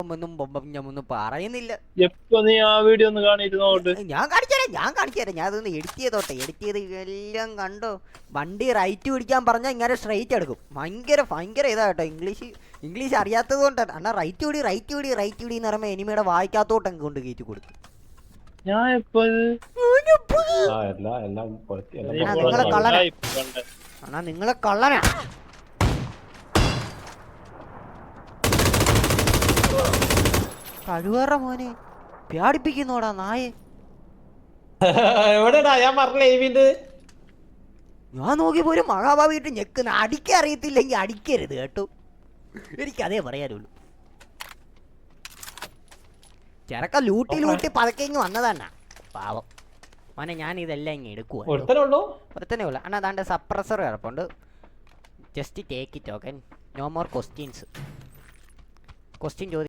ഒന്നും പറയുന്നില്ല. നീ ആ വീഡിയോ ഒന്ന് കാണിട്ട് ഞാൻ കാണിച്ചുതരാം. ഞാൻ അതൊന്ന് എഡിറ്റ് ചെയ്ത് എല്ലാം കണ്ടോ. വണ്ടി റൈറ്റ് പിടിക്കാൻ പറഞ്ഞാൽ ഇങ്ങനെ സ്ട്രൈറ്റ് എടുക്കും. ഭയങ്കര ഇതാട്ടോ. ഇംഗ്ലീഷ് അറിയാത്തത് കൊണ്ടാണ്. അണ്ണാ റൈറ്റ് പിടി എന്ന് പറയുമ്പോൾ എനിമയുടെ വായിക്കാത്തോട്ട് അങ്ങ് കൊണ്ട് കയറ്റി കൊടുക്കും. നിങ്ങളെ കള്ളനാ. കഴിവേറ മോനെ പേടിപ്പിക്കുന്നോടാ നായെ. ഞാൻ നോക്കിയപ്പോ ഒരു മഹാഭാവിയിട്ട് ഞെക്കുന്ന. അടിക്കറിയത്തില്ലെങ്കിൽ അടിക്കരുത് കേട്ടോ. എനിക്കതേ പറയാനുള്ളൂ. ചെറുക്ക ലൂട്ടി പതുക്കെ ഇങ്ങ് വന്നതാണ് പാവം മോനെ. ഞാൻ ഇതെല്ലാം ഇങ്ങ് എടുക്കുക. ഒരുത്തനേ ഉള്ളു അണ്ണാ. അതാണ്ട് സപ്രസർ കിടപ്പുണ്ട്. Just take it. Okay, no more questions. Question ചോദിക്കും.